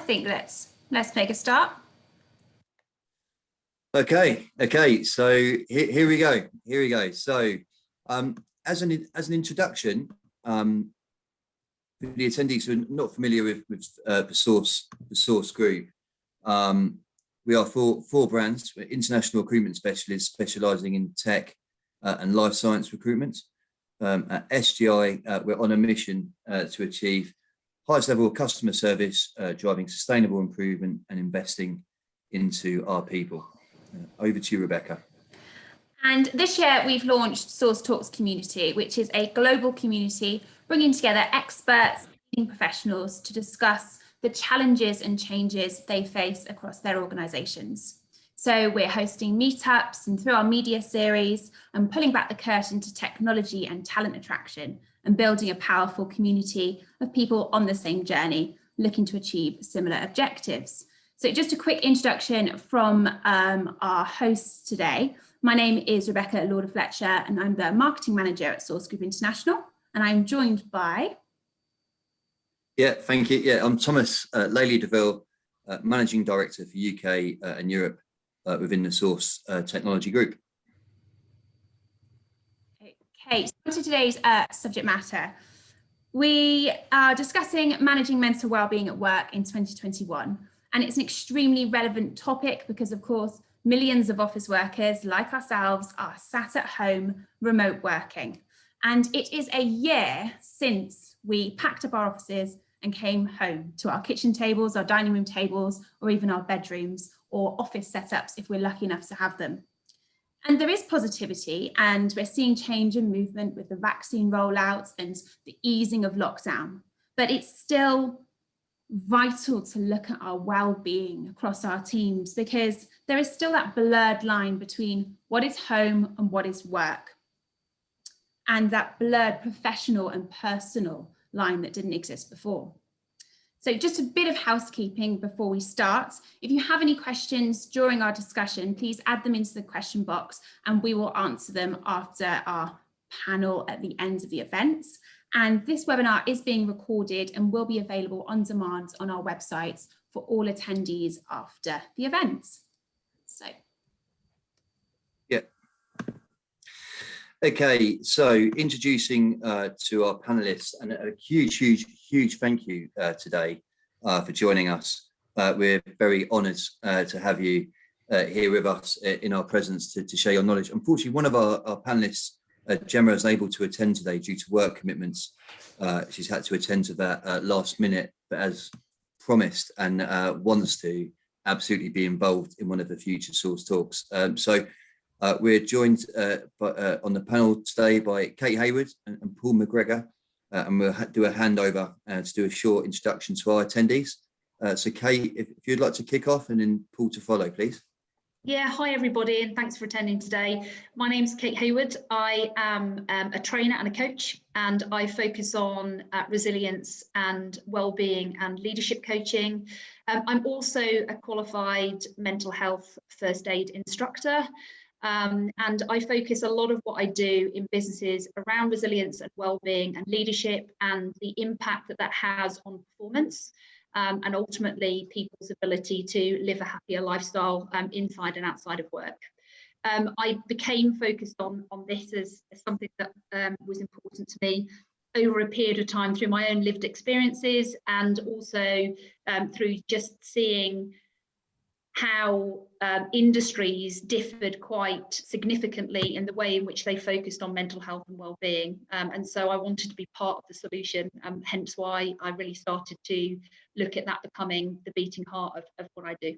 think let's make a start. Okay. So here we go. So as an introduction, for the attendees who are not familiar with the Source Group, we are four brands. We're international recruitment specialists specialising in tech and life science recruitment. At SGI, we're on a mission to achieve highest level of customer service, driving sustainable improvement and investing into our people. Over to you, Rebecca. And this year we've launched Source Talks Community, which is a global community bringing together experts, leading professionals to discuss the challenges and changes they face across their organisations. So we're hosting meetups and through our media series and pulling back the curtain to technology and talent attraction and building a powerful community of people on the same journey, looking to achieve similar objectives. So just a quick introduction from our hosts today. My name is Rebecca Lauder-Fletcher and I'm the marketing manager at Source Group International. And I'm joined by... Yeah, thank you. Yeah, I'm Thomas Laley-Deville, Managing Director for UK and Europe within the Source Technology Group. Okay, so to today's subject matter. We are discussing managing mental wellbeing at work in 2021. And it's an extremely relevant topic because, of course, millions of office workers like ourselves are sat at home remote working. And it is a year since we packed up our offices and came home to our kitchen tables, our dining room tables, or even our bedrooms or office setups if we're lucky enough to have them. And there is positivity and we're seeing change and movement with the vaccine rollouts and the easing of lockdown, but it's still vital to look at our well-being across our teams because there is still that blurred line between what is home and what is work, and that blurred professional and personal line that didn't exist before. So just a bit of housekeeping before we start. If you have any questions during our discussion, please add them into the question box and we will answer them after our panel at the end of the events. And this webinar is being recorded and will be available on demand on our websites for all attendees after the events. So. Yeah. Okay, so introducing to our panelists, and a huge thank you today for joining us. We're very honoured to have you here with us in our presence to share your knowledge. Unfortunately, one of our panelists, Gemma, is unable to attend today due to work commitments. She's had to attend to that last minute, but as promised and wants to absolutely be involved in one of the future Source Talks. So we're joined on the panel today by Kate Hayward and Paul McGregor, and we'll do a handover to do a short introduction to our attendees. So Kate, if you'd like to kick off and then Paul to follow, please. Yeah, hi everybody and thanks for attending today. My name's Kate Hayward. I am a trainer and a coach and I focus on resilience and well-being and leadership coaching. I'm also a qualified mental health first aid instructor and I focus a lot of what I do in businesses around resilience and well-being and leadership and the impact that that has on performance. And ultimately people's ability to live a happier lifestyle inside and outside of work. I became focused on this as something that was important to me over a period of time through my own lived experiences and also through just seeing how industries differed quite significantly in the way in which they focused on mental health and well-being. And so I wanted to be part of the solution, hence why I really started to look at that becoming the beating heart of what I do.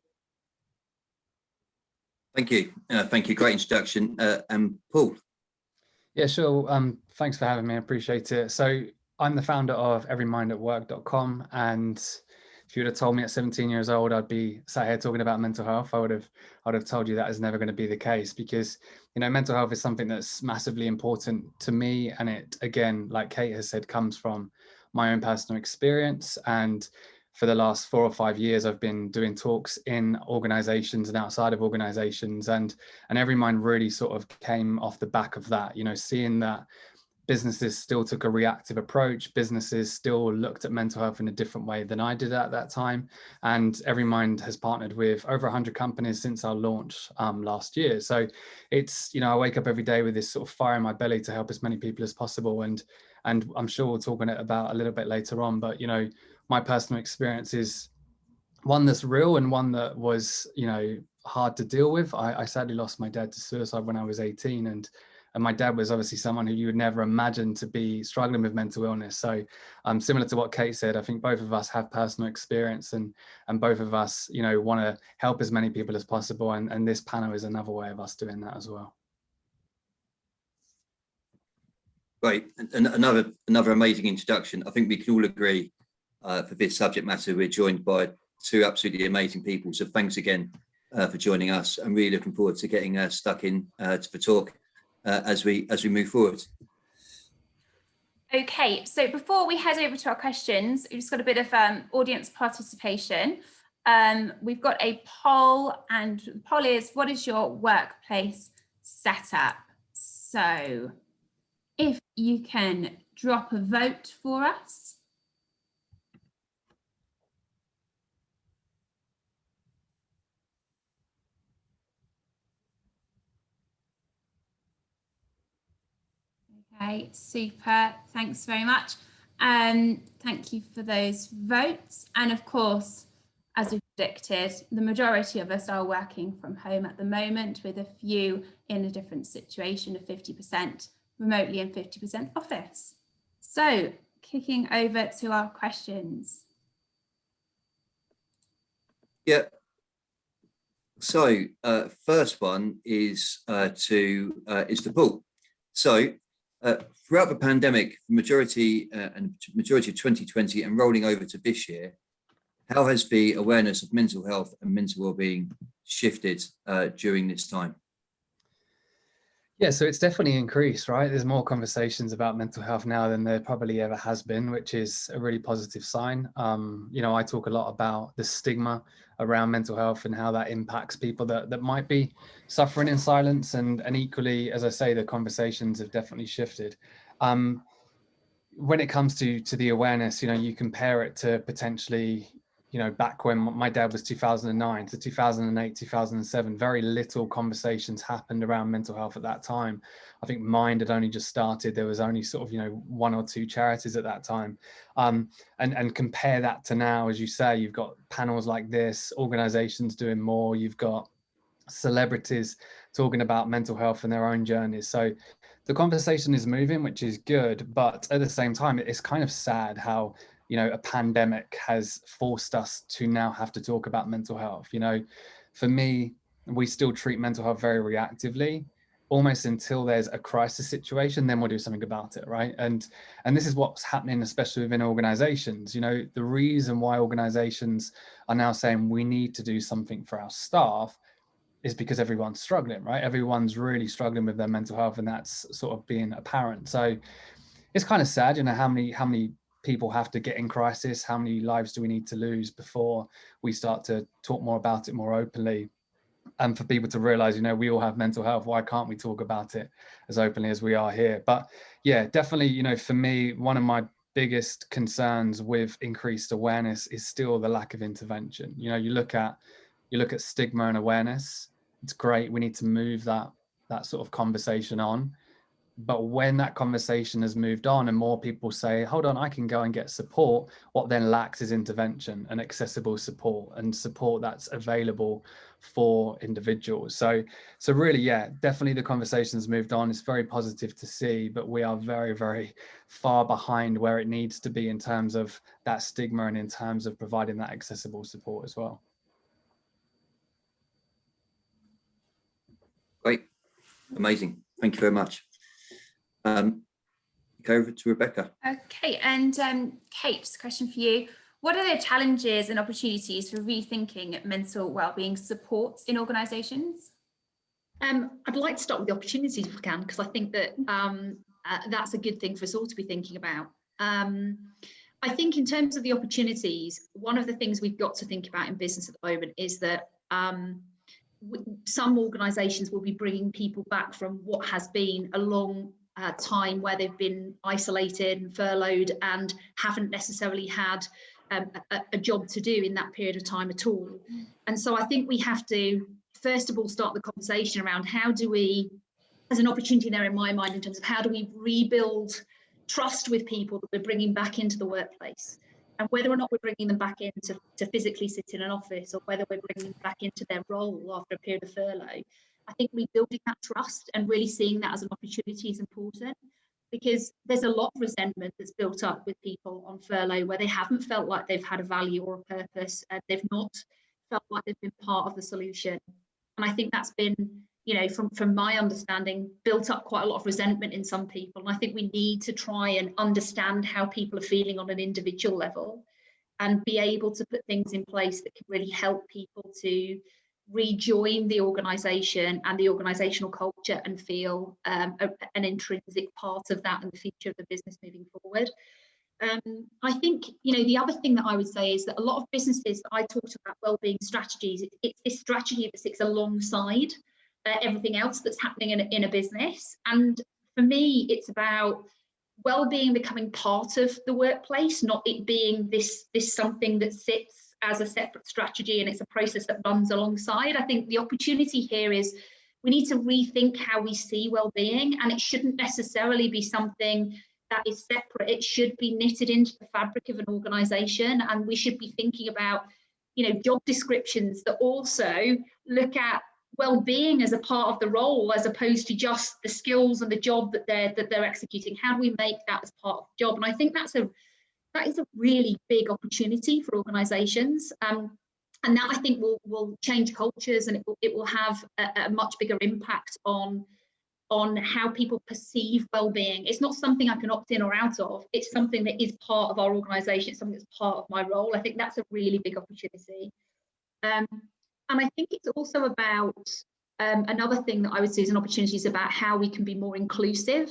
Thank you. Thank you. Great introduction. And Paul. Yeah, sure. Thanks for having me. I appreciate it. So I'm the founder of everymindatwork.com, and if you would have told me at 17 years old I'd be sat here talking about mental health, I would have told you that is never going to be the case, because mental health is something that's massively important to me, and it, again, like Kate has said, comes from my own personal experience. And for the last 4 or 5 years I've been doing talks in organizations and outside of organizations, and Everymind really sort of came off the back of that, seeing that businesses still took a reactive approach. Businesses still looked at mental health in a different way than I did at that time. And Every Mind has partnered with over 100 companies since our launch last year. So it's, I wake up every day with this sort of fire in my belly to help as many people as possible. And I'm sure we'll talk on it about a little bit later on, but my personal experience is one that's real and one that was, hard to deal with. I sadly lost my dad to suicide when I was 18, and my dad was obviously someone who you would never imagine to be struggling with mental illness. So similar to what Kate said, I think both of us have personal experience, and both of us, want to help as many people as possible. And this panel is another way of us doing that as well. Great. And another amazing introduction. I think we can all agree for this subject matter, we're joined by two absolutely amazing people. So thanks again for joining us. I'm really looking forward to getting stuck in to the talk as we move forward. Okay, so before we head over to our questions, we've just got a bit of audience participation. We've got a poll, and the poll is, what is your workplace setup? So if you can drop a vote for us. Okay, super. Thanks very much. Thank you for those votes. And of course, as we predicted, the majority of us are working from home at the moment, with a few in a different situation of 50% remotely and 50% office. So kicking over to our questions. Yeah. So first one is to Paul. So throughout the pandemic, majority of 2020 and rolling over to this year, how has the awareness of mental health and mental well-being shifted during this time? Yeah, so it's definitely increased, right? There's more conversations about mental health now than there probably ever has been, which is a really positive sign. I talk a lot about the stigma around mental health and how that impacts people that might be suffering in silence. And equally, as I say, the conversations have definitely shifted. When it comes to the awareness, you compare it to potentially, back when my dad was 2009 to 2008, 2007, very little conversations happened around mental health at that time. I think Mind had only just started. There was only sort of, one or two charities at that time. And compare that to now, as you say, you've got panels like this, organizations doing more, you've got celebrities talking about mental health and their own journeys. So the conversation is moving, which is good, but at the same time, it's kind of sad how a pandemic has forced us to now have to talk about mental health. For me, we still treat mental health very reactively, almost until there's a crisis situation, then we'll do something about it, right? And this is what's happening, especially within organizations. The reason why organizations are now saying we need to do something for our staff is because everyone's struggling, right? Everyone's really struggling with their mental health, and that's sort of being apparent. So it's kind of sad, how many people have to get in crisis, how many lives do we need to lose before we start to talk more about it more openly, and for people to realize, we all have mental health. Why can't we talk about it as openly as we are here? But yeah, definitely, for me, one of my biggest concerns with increased awareness is still the lack of intervention. You look at stigma and awareness. It's great. We need to move that sort of conversation on. But when that conversation has moved on and more people say, hold on, I can go and get support, what then lacks is intervention and accessible support, and support that's available for individuals. So really, yeah, definitely the conversation's moved on. It's very positive to see, but we are very, very far behind where it needs to be in terms of that stigma and in terms of providing that accessible support as well. Great. Amazing. Thank you very much. Go over to Rebecca. Okay, and Kate, just a question for you. What are the challenges and opportunities for rethinking mental wellbeing supports in organisations? I'd like to start with the opportunities if we can, because I think that that's a good thing for us all to be thinking about. I think in terms of the opportunities, one of the things we've got to think about in business at the moment is that some organisations will be bringing people back from what has been a long time where they've been isolated and furloughed and haven't necessarily had a job to do in that period of time at all. And so I think we have to, first of all, start the conversation around how do we, there's an opportunity there in my mind in terms of how do we rebuild trust with people that we're bringing back into the workplace, and whether or not we're bringing them back in to physically sit in an office, or whether we're bringing them back into their role after a period of furlough. I think rebuilding that trust and really seeing that as an opportunity is important, because there's a lot of resentment that's built up with people on furlough where they haven't felt like they've had a value or a purpose, and they've not felt like they've been part of the solution. And I think that's been, you know, from my understanding, built up quite a lot of resentment in some people. And I think we need to try and understand how people are feeling on an individual level and be able to put things in place that can really help people to rejoin the organisation and the organisational culture and feel an intrinsic part of that and the future of the business moving forward. I think, you know, the other thing that I would say is that a lot of businesses that I talked about wellbeing strategies, it's this strategy that sits alongside everything else that's happening in a business. And for me, it's about wellbeing becoming part of the workplace, not it being this something that sits as a separate strategy and it's a process that runs alongside. I think the opportunity here is we need to rethink how we see wellbeing, and it shouldn't necessarily be something that is separate. It should be knitted into the fabric of an organisation, and we should be thinking about, you know, job descriptions that also look at well-being as a part of the role, as opposed to just the skills and the job that they're executing. How do we make that as part of the job? And I think that is a really big opportunity for organisations, and that I think will change cultures, and it will have a much bigger impact on how people perceive well-being. It's not something I can opt in or out of. It's something that is part of our organisation. It's something that's part of my role. I think that's a really big opportunity. And I think it's also about another thing that I would see as an opportunity is about how we can be more inclusive.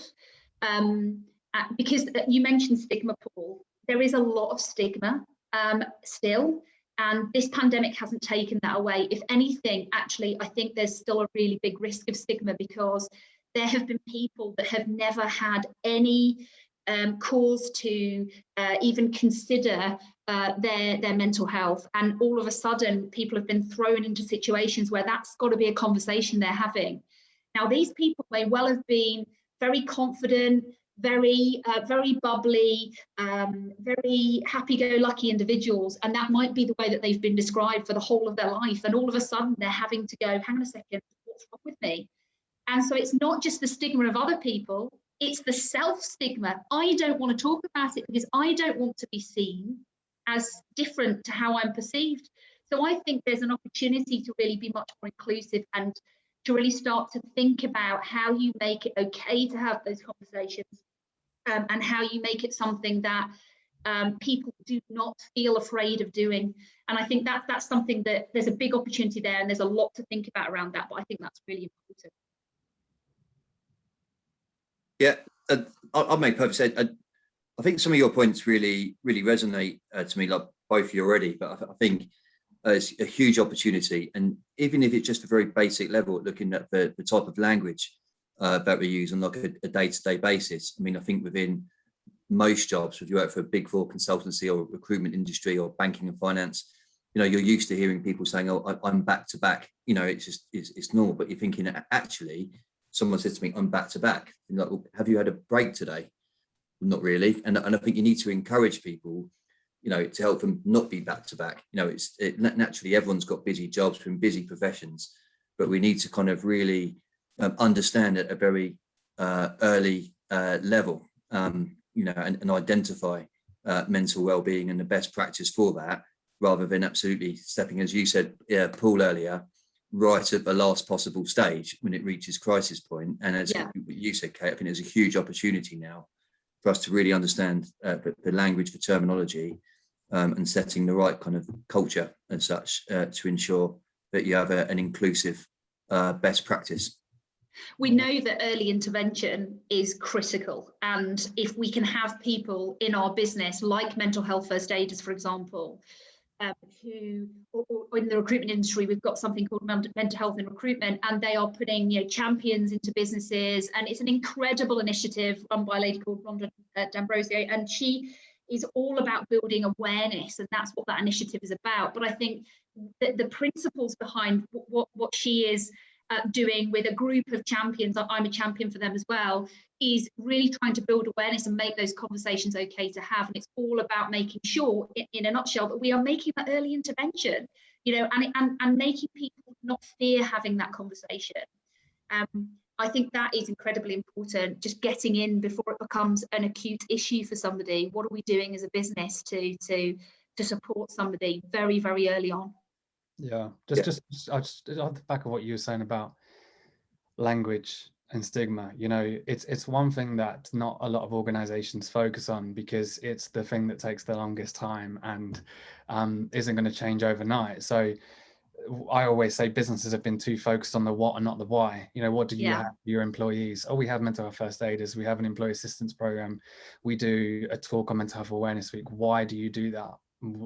Because you mentioned stigma, Paul. There is a lot of stigma still, and this pandemic hasn't taken that away. If anything, actually, I think there's still a really big risk of stigma, because there have been people that have never had any cause to even consider their mental health, and all of a sudden people have been thrown into situations where that's got to be a conversation they're having. Now, these people may well have been very confident, very bubbly, very happy-go-lucky individuals, and that might be the way that they've been described for the whole of their life, and all of a sudden they're having to go, hang on a second, what's wrong with me? And so it's not just the stigma of other people, it's the self-stigma. I don't want to talk about it because I don't want to be seen as different to how I'm perceived. So I think there's an opportunity to really be much more inclusive and to really start to think about how you make it okay to have those conversations, and how you make it something that people do not feel afraid of doing. And I think that's something that there's a big opportunity there, and there's a lot to think about around that, but I think that's really important. Yeah, I'll make perfect sense. I think some of your points really resonate to me, like both of you already, but I think it's a huge opportunity. And even if it's just a very basic level, looking at the type of language that we use on like a day-to-day basis. I mean, I think within most jobs, if you work for a big four consultancy or recruitment industry or banking and finance, you know, you're used to hearing people saying, oh, I'm back to back. You know, it's normal, but you're thinking, actually, someone said to me, I'm back to back. And like, well, have you had a break today? Well, not really. And I think you need to encourage people, you know, to help them not be back to back. You know, naturally everyone's got busy jobs from busy professions, but we need to kind of really understand at a very early level, you know, and identify mental well-being and the best practice for that, rather than absolutely stepping, as you said, Paul, earlier, right at the last possible stage when it reaches crisis point. And as you said, Kate, I think there's a huge opportunity now for us to really understand the language, the terminology, and setting the right kind of culture and such to ensure that you have an inclusive best practice. We know that early intervention is critical, and if we can have people in our business, like mental health first aiders, for example, who, or in the recruitment industry, we've got something called mental health in recruitment, and they are putting champions into businesses, and it's an incredible initiative run by a lady called Rhonda D'Ambrosio, and she is all about building awareness, and that's what that initiative is about. But I think that the principles behind what she is doing with a group of champions, I'm a champion for them as well, is really trying to build awareness and make those conversations okay to have. And it's all about making sure, in a nutshell, that we are making that early intervention, and making people not fear having that conversation. I think that is incredibly important, just getting in before it becomes an acute issue for somebody. What are we doing as a business to support somebody very, very early on? Yeah, just on the back of what you were saying about language and stigma, it's one thing that not a lot of organizations focus on, because it's the thing that takes the longest time and isn't going to change overnight. So I always say businesses have been too focused on the what and not the why. What do you have for your employees? Oh, we have mental health first aiders, we have an employee assistance program, we do a talk on mental health awareness week. Why do you do that?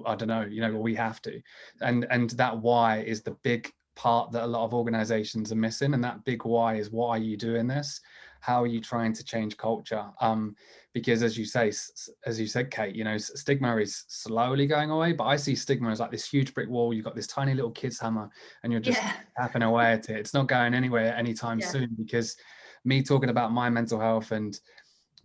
I don't know, well, we have to. And that why is the big part that a lot of organizations are missing. And that big why is, why are you doing this? How are you trying to change culture? Because as you said, Kate, stigma is slowly going away, but I see stigma as like this huge brick wall. You've got this tiny little kid's hammer and you're just tapping away at it. It's not going anywhere anytime soon, because me talking about my mental health and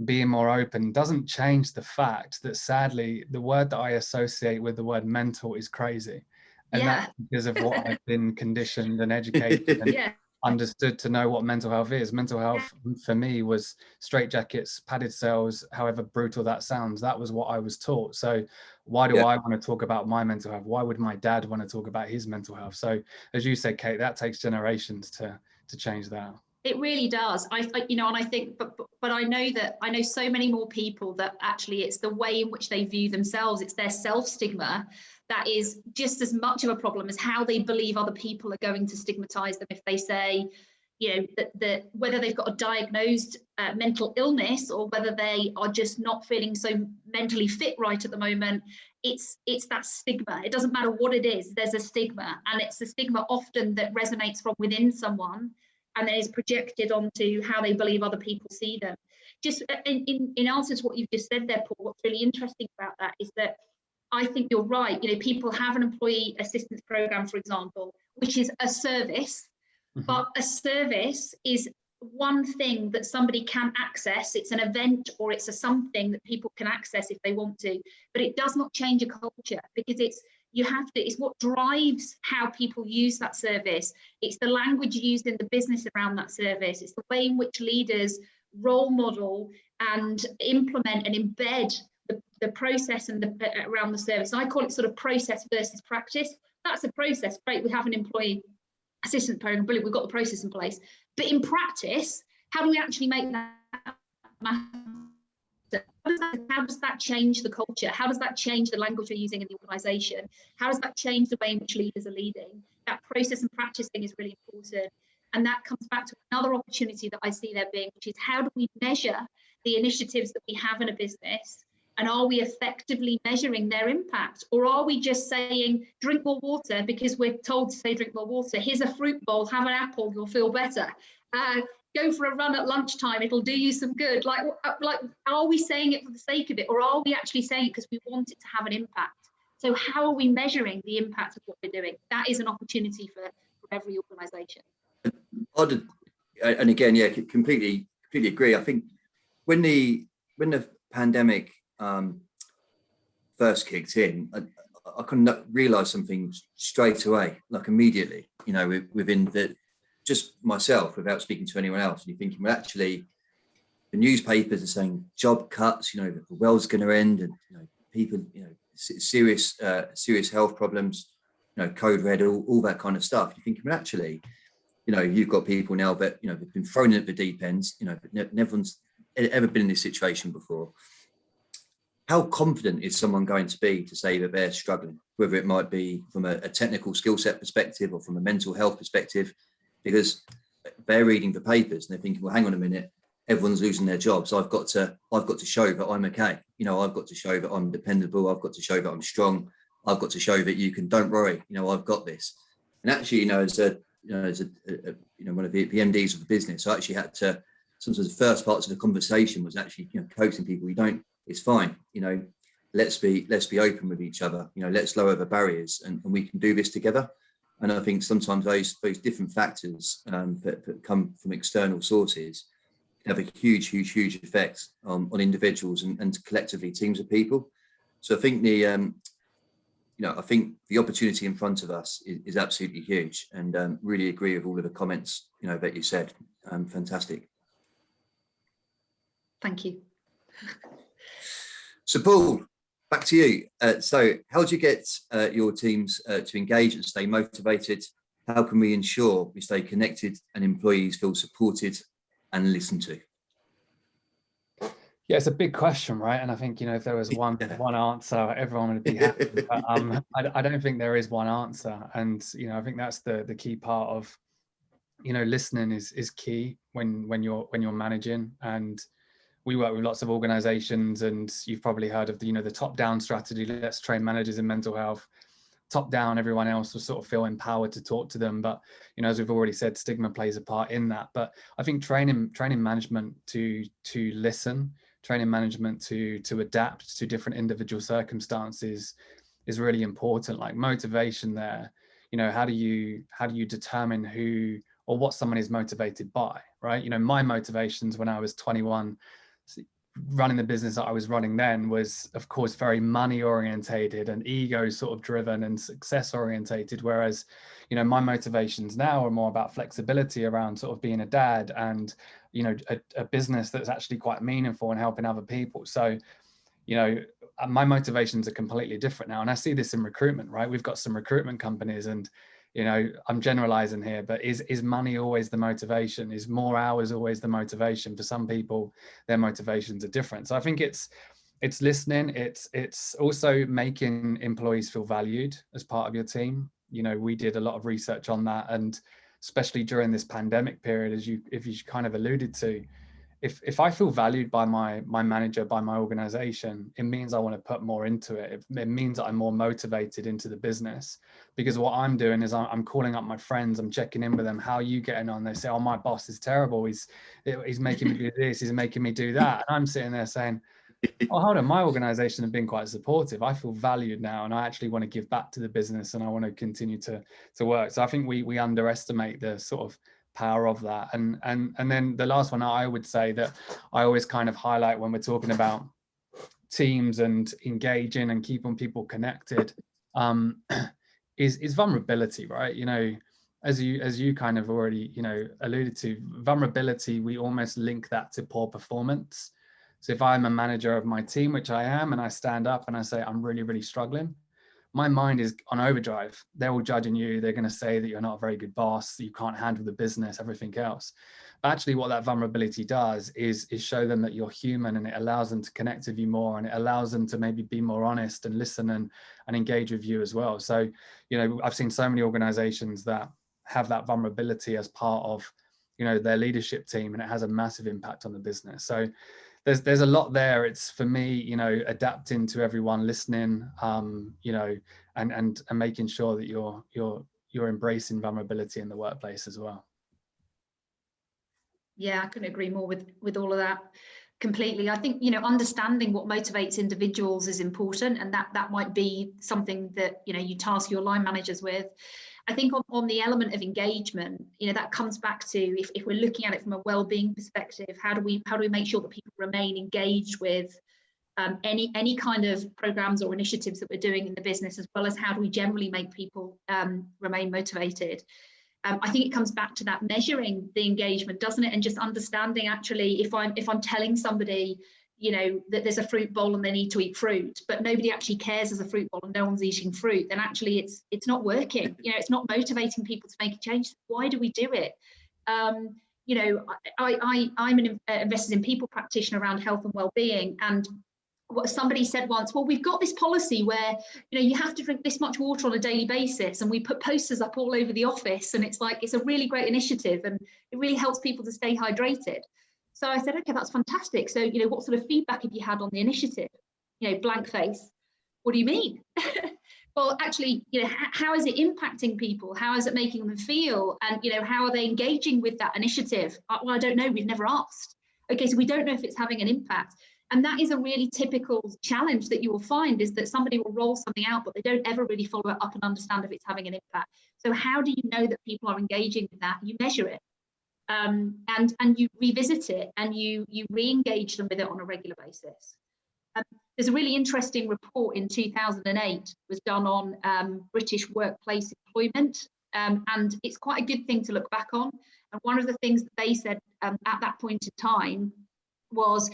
being more open doesn't change the fact that, sadly, the word that I associate with the word mental is crazy. And that's because of what I've been conditioned and educated and understood to know what mental health is. Mental health for me was straitjackets, padded cells, however brutal that sounds. That was what I was taught. So why do I want to talk about my mental health? Why would my dad want to talk about his mental health? So as you said, Kate, that takes generations to change that. It really does. I think, but I know so many more people that actually it's the way in which they view themselves. It's their self-stigma that is just as much of a problem as how they believe other people are going to stigmatize them if they say, that whether they've got a diagnosed mental illness or whether they are just not feeling so mentally fit right at the moment. It's that stigma. It doesn't matter what it is. There's a stigma, and it's a stigma often that resonates from within someone and then is projected onto how they believe other people see them. Just in answer to what you've just said there, Paul, what's really interesting about that is that I think you're right. People have an employee assistance program, for example, which is a service, but a service is one thing that somebody can access. It's an event or it's a something that people can access if they want to, but it does not change a culture, because it's what drives how people use that service. It's the language used in the business around that service. It's the way in which leaders role model and implement and embed the process and around the service. I call it sort of process versus practice. That's a process. Great, we have an employee assistance program, brilliant, we've got the process in place. But in practice, how do we actually make that matter? How does that change the culture? How does that change the language we're using in the organisation? How does that change the way in which leaders are leading? That process and practice thing is really important. And that comes back to another opportunity that I see there being, which is how do we measure the initiatives that we have in a business? And are we effectively measuring their impact? Or are we just saying, drink more water because we're told to say drink more water? Here's a fruit bowl, have an apple, you'll feel better. Go for a run at lunchtime, it'll do you some good. Like, are we saying it for the sake of it? Or are we actually saying it because we want it to have an impact? So how are we measuring the impact of what we're doing? That is an opportunity for every organisation. And again, completely agree. I think when the pandemic first kicked in, I couldn't realise something straight away, like immediately, within just myself, without speaking to anyone else. And you're thinking, well, actually, the newspapers are saying job cuts, the world's going to end, and people, serious health problems, code red, all that kind of stuff. You're thinking, well, actually, you've got people now that they've been thrown at the deep ends. Never's ever been in this situation before. How confident is someone going to be to say that they're struggling, whether it might be from a technical skill set perspective or from a mental health perspective, because they're reading the papers and they're thinking, well, hang on a minute, everyone's losing their jobs. I've got to show that I'm okay. I've got to show that I'm dependable. I've got to show that I'm strong. I've got to show that you can, don't worry, I've got this. And actually, as one of the MDs of the business, I actually had to, sometimes the first parts of the conversation was actually, coaxing people, it's fine, let's be open with each other, let's lower the barriers and we can do this together. And I think sometimes those different factors that come from external sources have a huge effect on individuals and collectively teams of people. So I think I think the opportunity in front of us is absolutely huge, and really agree with all of the comments, that you said. Fantastic. Thank you. So Paul, back to you. So how do you get your teams to engage and stay motivated? How can we ensure we stay connected and employees feel supported and listened to? Yeah, it's a big question, right? And I think, if there was one answer, everyone would be happy. But I don't think there is one answer. And, I think that's the key part of, listening is key when you're managing. And we work with lots of organizations, and you've probably heard of the top-down strategy. Let's train managers in mental health. Top down, everyone else will sort of feel empowered to talk to them. But, as we've already said, stigma plays a part in that. But I think training management to listen, training management to adapt to different individual circumstances is really important. Like motivation there, how do you determine who or what someone is motivated by, right? My motivations when I was 21, running the business that I was running then was, of course, very money orientated and ego sort of driven and success orientated. Whereas, my motivations now are more about flexibility around sort of being a dad and, a business that's actually quite meaningful and helping other people. So, my motivations are completely different now. And I see this in recruitment, right? We've got some recruitment companies, and I'm generalizing here, but is money always the motivation? Is more hours always the motivation? For some people, their motivations are different. So I think it's listening. It's also making employees feel valued as part of your team. We did a lot of research on that, and especially during this pandemic period, as you kind of alluded to, if I feel valued by my manager, by my organization, it means I want to put more into it. It means that I'm more motivated into the business, because what I'm doing is I'm calling up my friends, I'm checking in with them. How are you getting on? They say, oh, my boss is terrible. He's making me do this. He's making me do that. And I'm sitting there saying, oh, hold on, my organization have been quite supportive. I feel valued now, and I actually want to give back to the business, and I want to continue to work. So I think we underestimate the sort of power of that. And then the last one I would say that I always kind of highlight when we're talking about teams and engaging and keeping people connected is vulnerability, right? As you kind of already alluded to, vulnerability, we almost link that to poor performance. So if I'm a manager of my team, which I am, and I stand up and I say I'm really, really struggling, my mind is on overdrive. They're all judging you. They're going to say that you're not a very good boss, you can't handle the business, everything else. But actually what that vulnerability does is show them that you're human, and it allows them to connect with you more, and it allows them to maybe be more honest and listen and engage with you as well. So, I've seen so many organizations that have that vulnerability as part of, their leadership team, and it has a massive impact on the business. So there's a lot there. It's, for me, adapting to everyone, listening, and making sure that you're embracing vulnerability in the workplace as well. Yeah, I couldn't agree more with all of that completely. I think, understanding what motivates individuals is important, and that might be something that, you task your line managers with. I think on the element of engagement, that comes back to, if we're looking at it from a well-being perspective, how do we make sure that people remain engaged with any kind of programs or initiatives that we're doing in the business, as well as how do we generally make people remain motivated. I think it comes back to that measuring the engagement, doesn't it? And just understanding, actually, if I'm telling somebody, that there's a fruit bowl and they need to eat fruit, but nobody actually cares there's a fruit bowl and no one's eating fruit, then actually it's not working. It's not motivating people to make a change. Why do we do it? I'm an invested in people practitioner around health and well-being, and what somebody said once, well, we've got this policy where you have to drink this much water on a daily basis, and we put posters up all over the office, and it's like, it's a really great initiative and it really helps people to stay hydrated. So I said, okay, that's fantastic. So, what sort of feedback have you had on the initiative? Blank face. What do you mean? well, actually, how is it impacting people? How is it making them feel? And, how are they engaging with that initiative? Well, I don't know. We've never asked. Okay, so we don't know if it's having an impact. And that is a really typical challenge that you will find, is that somebody will roll something out, but they don't ever really follow it up and understand if it's having an impact. So how do you know that people are engaging with that? You measure it, and you revisit it, and you re-engage them with it on a regular basis. There's a really interesting report in 2008 was done on British workplace employment, and it's quite a good thing to look back on. And one of the things that they said at that point in time was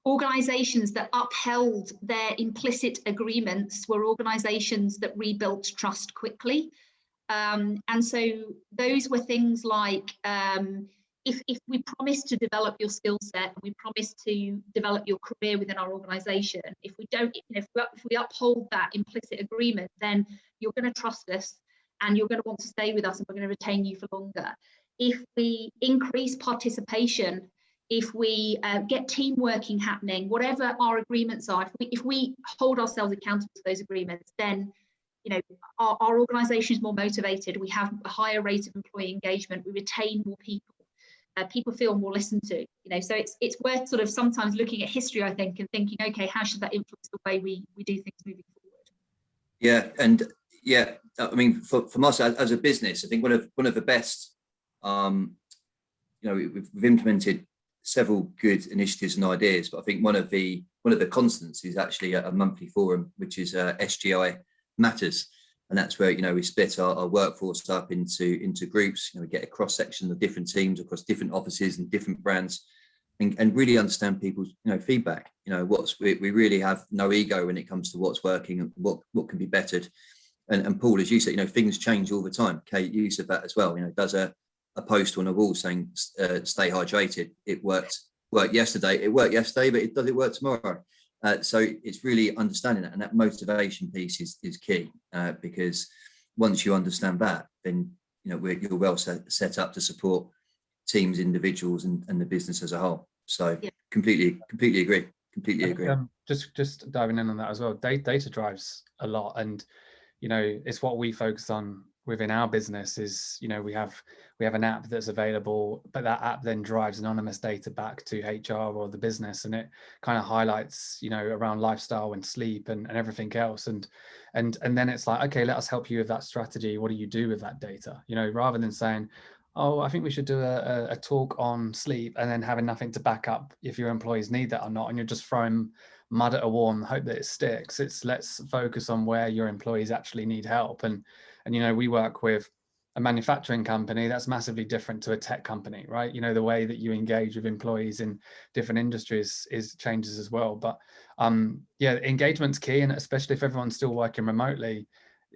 organisations that upheld their implicit agreements were organisations that rebuilt trust quickly. And so those were things like, if we promise to develop your skill set, and we promise to develop your career within our organisation, if we don't, if we uphold that implicit agreement, then you're going to trust us and you're going to want to stay with us, and we're going to retain you for longer. If we increase participation, if we get team working happening, whatever our agreements are, if we hold ourselves accountable to those agreements, then our organisation is more motivated. We have a higher rate of employee engagement. We retain more people. People feel more listened to. So it's worth sort of sometimes looking at history, I think, and thinking, okay, how should that influence the way we do things moving forward? Yeah, and yeah, I mean, for us as a business, I think one of the best, we've implemented several good initiatives and ideas, but I think one of the constants is actually a monthly forum, which is SGI Matters, and that's where we split our workforce up into groups. We get a cross section of different teams across different offices and different brands, and really understand people's feedback. We really have no ego when it comes to what's working and what can be bettered. And Paul, as you said, things change all the time. Kate, you said that as well. Does a post on a wall saying stay hydrated. It worked yesterday. It worked yesterday, but does it work tomorrow? So it's really understanding that, and that motivation piece is key, because once you understand that, then you're well set up to support teams, individuals, and the business as a whole. So yeah. completely agree. Just diving in on that as well. Data drives a lot, and it's what we focus on within our business. Is we have an app that's available, but that app then drives anonymous data back to HR or the business, and it kind of highlights around lifestyle and sleep and everything else, and then it's like, okay, let us help you with that strategy. What do you do with that data? Rather than saying, oh, I think we should do a talk on sleep, and then having nothing to back up if your employees need that or not, and you're just throwing mud at a wall and hope that it sticks. It's let's focus on where your employees actually need help. And we work with a manufacturing company that's massively different to a tech company, right? The way that you engage with employees in different industries changes as well. But engagement's key, and especially if everyone's still working remotely.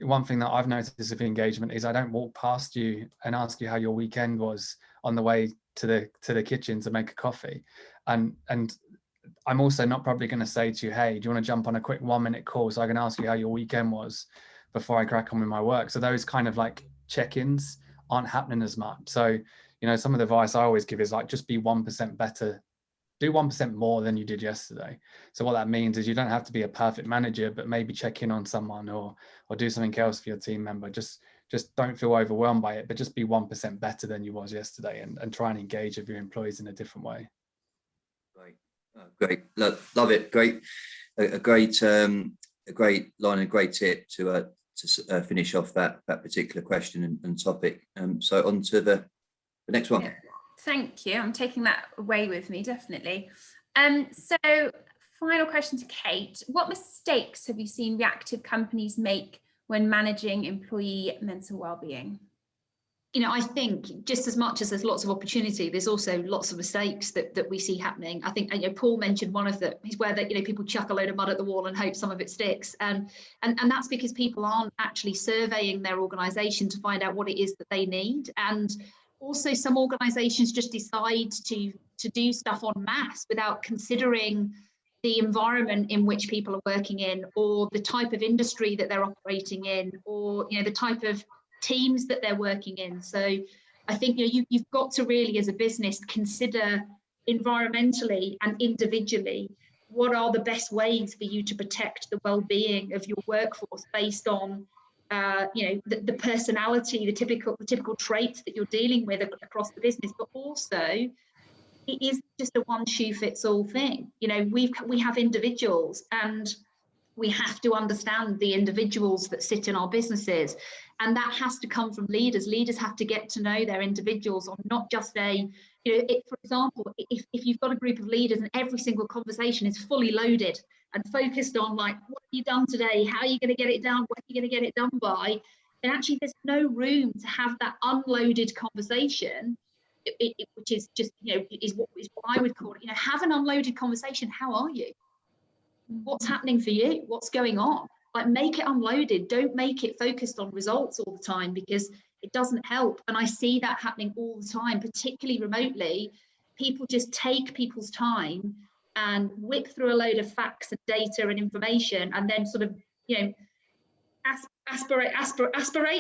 One thing that I've noticed with engagement is I don't walk past you and ask you how your weekend was on the way to the kitchen to make a coffee, and I'm also not probably going to say to you, hey, do you want to jump on a quick 1-minute call so I can ask you how your weekend was before I crack on with my work? So those kind of like check-ins aren't happening as much. So some of the advice I always give is like, just be 1% better, do 1% more than you did yesterday. So what that means is you don't have to be a perfect manager, but maybe check in on someone or do something else for your team member. Just don't feel overwhelmed by it, but just be 1% better than you was yesterday, and try and engage with your employees in a different way. Great, love it. Great, a great line, a great tip to finish off that particular question and topic. So on to the next one. Yeah. Thank you. I'm taking that away with me, definitely. So final question to Kate. What mistakes have you seen reactive companies make when managing employee mental well-being? I think just as much as there's lots of opportunity, there's also lots of mistakes that we see happening. I think Paul mentioned one of them is where people chuck a load of mud at the wall and hope some of it sticks, and that's because people aren't actually surveying their organisation to find out what it is that they need. And also some organisations just decide to do stuff en masse without considering the environment in which people are working in, or the type of industry that they're operating in, or the type of teams that they're working in. So I think you've got to really, as a business, consider environmentally and individually what are the best ways for you to protect the well-being of your workforce based on the personality, the typical traits that you're dealing with across the business, but also it is just a one shoe fits all thing. We have individuals, and we have to understand the individuals that sit in our businesses, and that has to come from leaders. Leaders have to get to know their individuals on not just for example, if you've got a group of leaders and every single conversation is fully loaded and focused on like, what have you done today? How are you going to get it done? What are you going to get it done by? Then actually there's no room to have that unloaded conversation, which is just, is what I would call it, have an unloaded conversation. How are you? What's happening for you? What's going on? Like, make it unloaded. Don't make it focused on results all the time, because it doesn't help. And I see that happening all the time, particularly remotely. People just take people's time and whip through a load of facts and data and information, and then sort of, aspirate.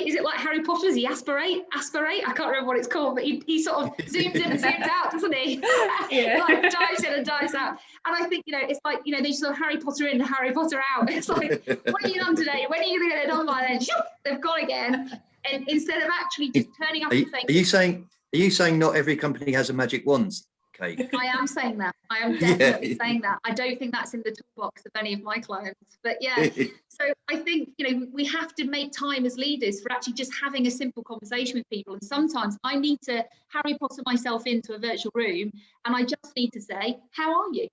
Is it like Harry Potter? Does he aspirate? I can't remember what it's called, but he sort of zooms in and zooms out, doesn't he? Yeah. Like dives in and dives out. And I think, it's like, they sort of Harry Potter in, Harry Potter out. It's like, what have you done today? When are you going to get it done by then? Shoop, they've gone again. And instead of actually just turning up and saying, Are you saying not every company has a magic wand, Kate? I am saying that. I am definitely saying that. I don't think that's in the toolbox of any of my clients. But yeah, so I think, we have to make time as leaders for actually just having a simple conversation with people. And sometimes I need to Harry Potter myself into a virtual room, and I just need to say, how are you?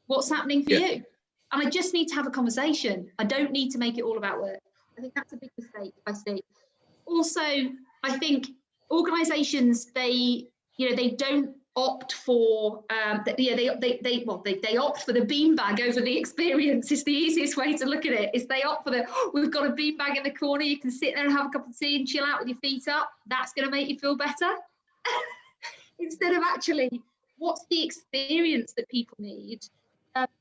What's happening for you? And I just need to have a conversation. I don't need to make it all about work. I think that's a big mistake I see. Also, I think organizations, they don't opt for they opt for the beanbag over the experience. Is the easiest way to look at it. Is they opt for we've got a beanbag in the corner, you can sit there and have a cup of tea and chill out with your feet up. That's going to make you feel better. Instead of actually, what's the experience that people need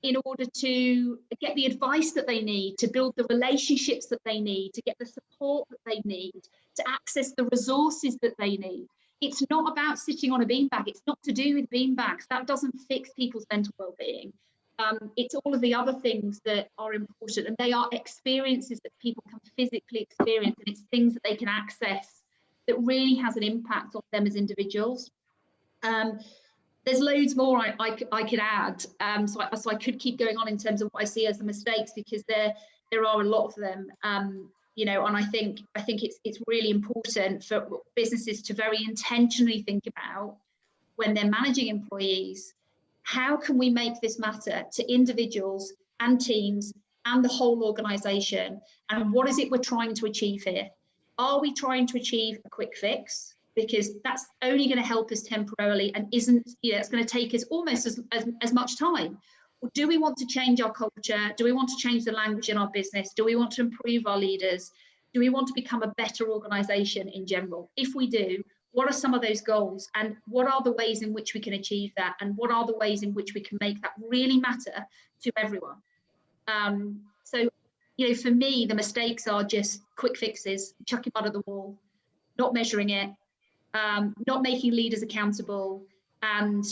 in order to get the advice that they need, to build the relationships that they need, to get the support that they need, to access the resources that they need. It's not about sitting on a beanbag. It's not to do with beanbags. That doesn't fix people's mental well-being. It's all of the other things that are important, and they are experiences that people can physically experience, and it's things that they can access that really has an impact on them as individuals. There's loads more I could add, so I could keep going on in terms of what I see as the mistakes, because there are a lot of them. And I think it's really important for businesses to very intentionally think about, when they're managing employees, how can we make this matter to individuals and teams and the whole organization, and what is it we're trying to achieve here? Are we trying to achieve a quick fix? Because that's only going to help us temporarily, and it's going to take us almost as much time. Or do we want to change our culture? Do we want to change the language in our business? Do we want to improve our leaders? Do we want to become a better organization in general? If we do, what are some of those goals, and what are the ways in which we can achieve that, and what are the ways in which we can make that really matter to everyone? So for me, the mistakes are just quick fixes, chucking mud at the wall, not measuring it, not making leaders accountable, and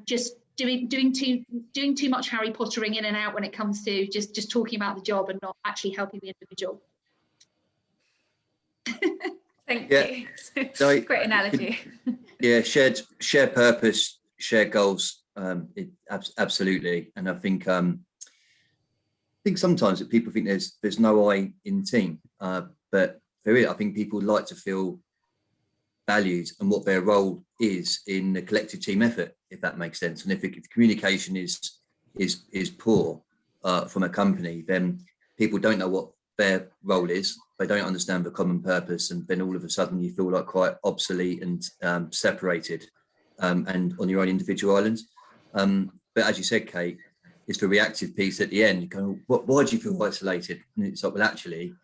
just doing too much Harry Pottering in and out when it comes to just talking about the job and not actually helping the individual. Thank you. So, great analogy. Yeah, shared purpose, shared goals. Absolutely, and I think sometimes that people think there's no I in team, but there is. I think people like to feel valued and what their role is in the collective team effort, if that makes sense. And if communication is poor from a company, then people don't know what their role is. They don't understand the common purpose, and then all of a sudden you feel like quite obsolete and separated and on your own individual islands. But as you said, Kate, it's the reactive piece at the end. You go, why do you feel isolated? And it's like, well, actually,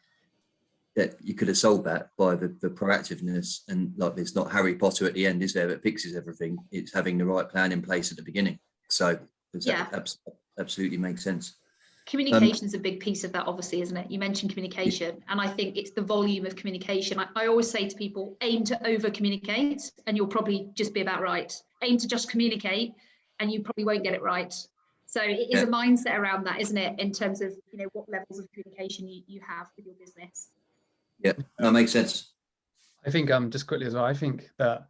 that you could have solved that by the proactiveness, and like there's not Harry Potter at the end, is there, that fixes everything. It's having the right plan in place at the beginning. So that absolutely makes sense. Communication is a big piece of that, obviously, isn't it? You mentioned communication, and I think it's the volume of communication. I always say to people, aim to over communicate and you'll probably just be about right. Aim to just communicate and you probably won't get it right. So it is a mindset around that, isn't it, in terms of what levels of communication you have with your business. Yeah, that makes sense. I think just quickly as well, I think that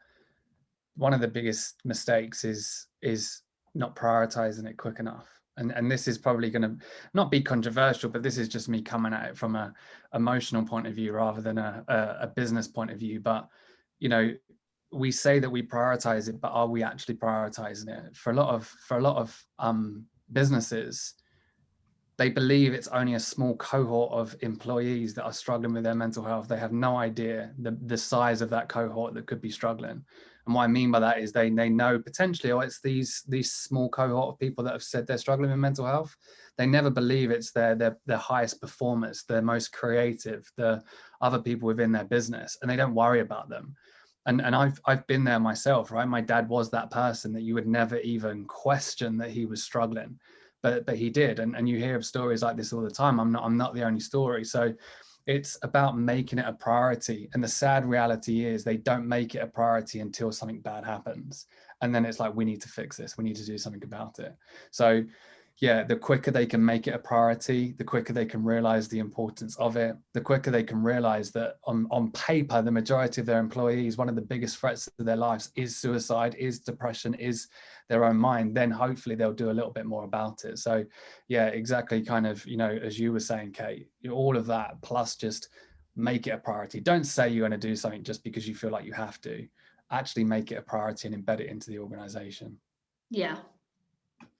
one of the biggest mistakes is not prioritizing it quick enough. And this is probably going to not be controversial, but this is just me coming at it from a emotional point of view rather than a business point of view. But, you know, we say that we prioritize it, but are we actually prioritizing it? For a lot of businesses, they believe it's only a small cohort of employees that are struggling with their mental health. They have no idea the size of that cohort that could be struggling. And what I mean by that is they know potentially, oh, it's these small cohort of people that have said they're struggling with mental health. They never believe it's their highest performers, their most creative, the other people within their business, and they don't worry about them. And I've been there myself, right? My dad was that person that you would never even question that he was struggling. But he did, and you hear of stories like this all the time. I'm not the only story. So it's about making it a priority. And the sad reality is they don't make it a priority until something bad happens. And then it's like, we need to fix this. We need to do something about it. So yeah, the quicker they can make it a priority, the quicker they can realize the importance of it, the quicker they can realize that on paper, the majority of their employees, one of the biggest threats to their lives is suicide, is depression, is their own mind, then hopefully they'll do a little bit more about it. So yeah, exactly, kind of, you know, as you were saying, Kate, all of that, plus just make it a priority. Don't say you're going to do something just because you feel like you have to. Actually make it a priority and embed it into the organization. Yeah.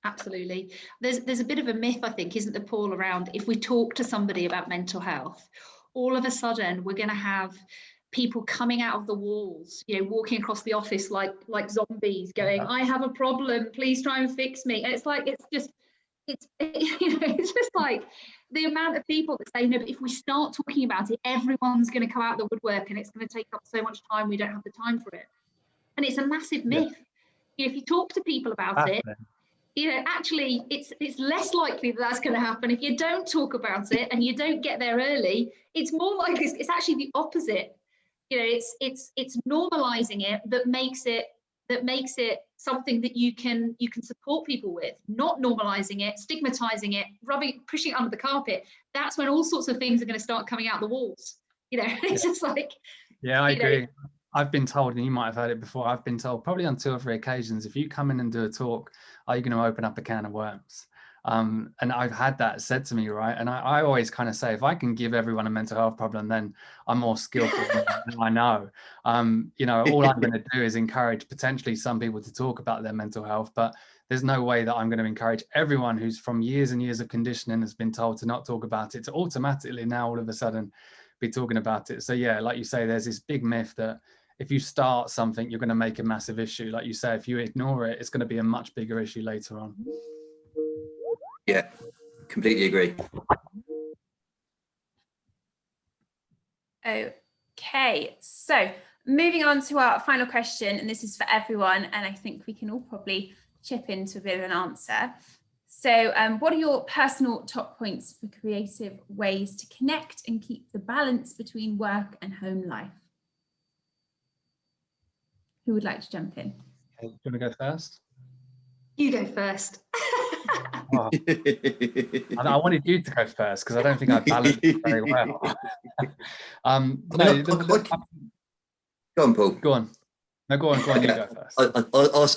Absolutely. There's a bit of a myth, I think, isn't there, Paul, around if we talk to somebody about mental health, all of a sudden we're going to have people coming out of the walls, you know, walking across the office like zombies, going, I have a problem, please try and fix me. And it's like, it's you know, it's just like the amount of people that say, no, but if we start talking about it, everyone's going to come out of the woodwork and it's going to take up so much time, we don't have the time for it. And it's a massive myth. Yeah. You know, if you talk to people about it, you know, actually, it's less likely that that's going to happen. If you don't talk about it and you don't get there early, it's more likely it's actually the opposite. You know, it's normalizing it that makes it something that you can support people with. Not normalizing it, stigmatizing it, pushing it under the carpet. That's when all sorts of things are going to start coming out the walls. You know, it's just like. Yeah, I agree. Know, I've been told, and you might have heard it before, I've been told probably on 2 or 3 occasions, if you come in and do a talk, are you going to open up a can of worms? And I've had that said to me, right? And I always kind of say, if I can give everyone a mental health problem, then I'm more skillful than I know. You know, all I'm going to do is encourage potentially some people to talk about their mental health, but there's no way that I'm going to encourage everyone who's from years and years of conditioning has been told to not talk about it to automatically now all of a sudden be talking about it. So yeah, like you say, there's this big myth that if you start something, you're going to make a massive issue. Like you say, if you ignore it, it's going to be a much bigger issue later on. Yeah, completely agree. Okay, so moving on to our final question, and this is for everyone, and I think we can all probably chip into a bit of an answer. So what are your personal top points for creative ways to connect and keep the balance between work and home life? Who would like to jump in? Do you want to go first? You go first. Oh, I wanted you to go first because I don't think I balanced it very well. Go on, Paul. Go on. No, go on. You go first.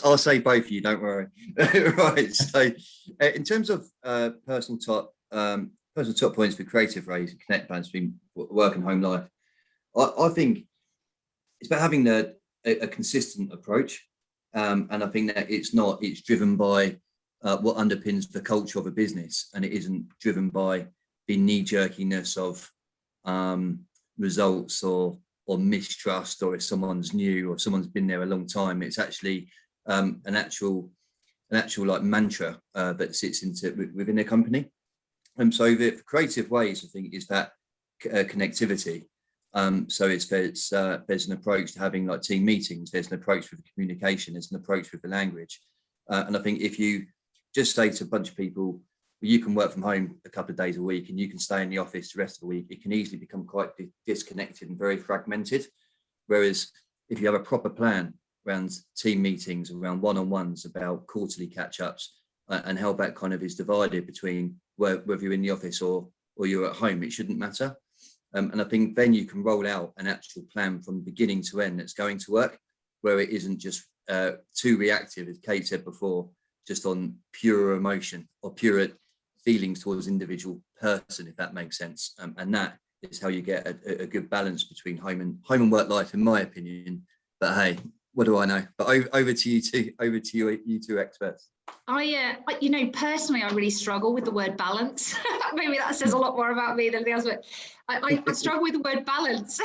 I'll say both of you. Don't worry. Right. So, in terms of personal top points for creative ways to connect balance between work and home life, I think it's about having a consistent approach, and I think that it's driven by what underpins the culture of a business, and it isn't driven by the knee-jerkiness of results or mistrust, or if someone's new or someone's been there a long time. It's actually an actual like mantra that sits within a company. And so the creative ways, I think, is that connectivity. So there's an approach to having like team meetings, there's an approach with the communication, there's an approach with the language. And I think if you just say to a bunch of people, well, you can work from home a couple of days a week and you can stay in the office the rest of the week, it can easily become quite disconnected and very fragmented. Whereas if you have a proper plan around team meetings, around one-on-ones, about quarterly catch-ups, and how that kind of is divided between whether you're in the office or you're at home, it shouldn't matter. And I think then you can roll out an actual plan from beginning to end that's going to work, where it isn't just too reactive, as Kate said before, just on pure emotion or pure feelings towards individual person, if that makes sense. And that is how you get a good balance between home and work life, in my opinion. But hey, what do I know? But over to you two, you two experts. Personally, I really struggle with the word balance. Maybe that says a lot more about me than anything else, but I struggle with the word balance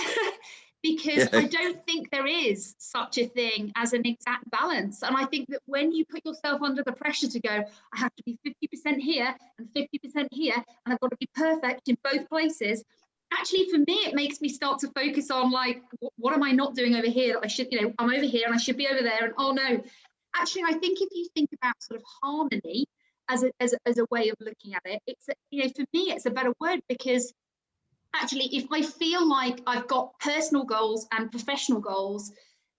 because I don't think there is such a thing as an exact balance. And I think that when you put yourself under the pressure to go, I have to be 50% here and 50% here, and I've got to be perfect in both places. Actually, for me, it makes me start to focus on like, what am I not doing over here that I should, I'm over here and I should be over there. And oh no, actually, I think if you think about sort of harmony as a way of looking at it, it's, for me, it's a better word, because actually, if I feel like I've got personal goals and professional goals,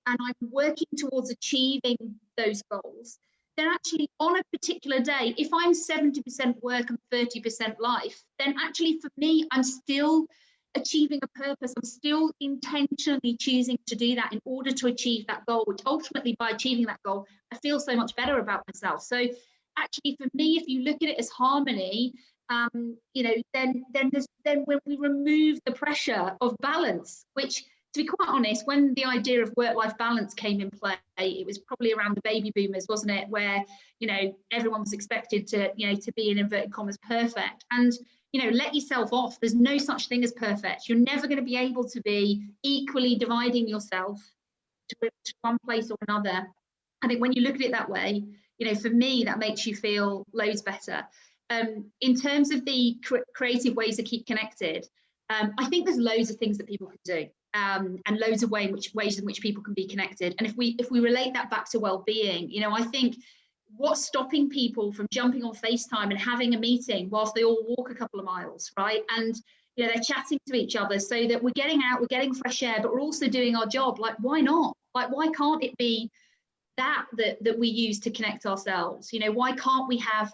and I'm working towards achieving those goals, then actually on a particular day, if I'm 70% work and 30% life, then actually for me, I'm still achieving a purpose. I'm still intentionally choosing to do that in order to achieve that goal, which ultimately by achieving that goal, I feel so much better about myself. So actually for me, if you look at it as harmony, then when we remove the pressure of balance, which, to be quite honest, when the idea of work-life balance came in play, it was probably around the baby boomers, wasn't it? Where, everyone was expected to, to be, in inverted commas, perfect. And, let yourself off. There's no such thing as perfect. You're never going to be able to be equally dividing yourself to one place or another. I think when you look at it that way, for me, that makes you feel loads better. In terms of the creative ways to keep connected, I think there's loads of things that people can do. And loads of ways in which people can be connected. And if we relate that back to well-being, I think what's stopping people from jumping on FaceTime and having a meeting whilst they all walk a couple of miles, right? And they're chatting to each other so that we're getting out, we're getting fresh air, but we're also doing our job. Like, why not? Like, why can't it be that we use to connect ourselves? Why can't we have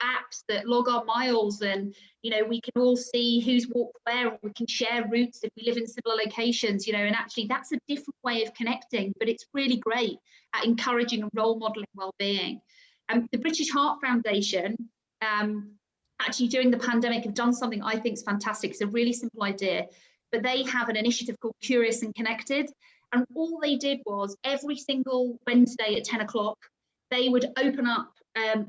apps that log our miles, and we can all see who's walked where, and we can share routes if we live in similar locations, and actually that's a different way of connecting, but it's really great at encouraging and role modeling well-being. The British Heart Foundation, actually during the pandemic, have done something I think is fantastic. It's a really simple idea, but they have an initiative called Curious and Connected. And all they did was every single Wednesday at 10 o'clock, they would open up an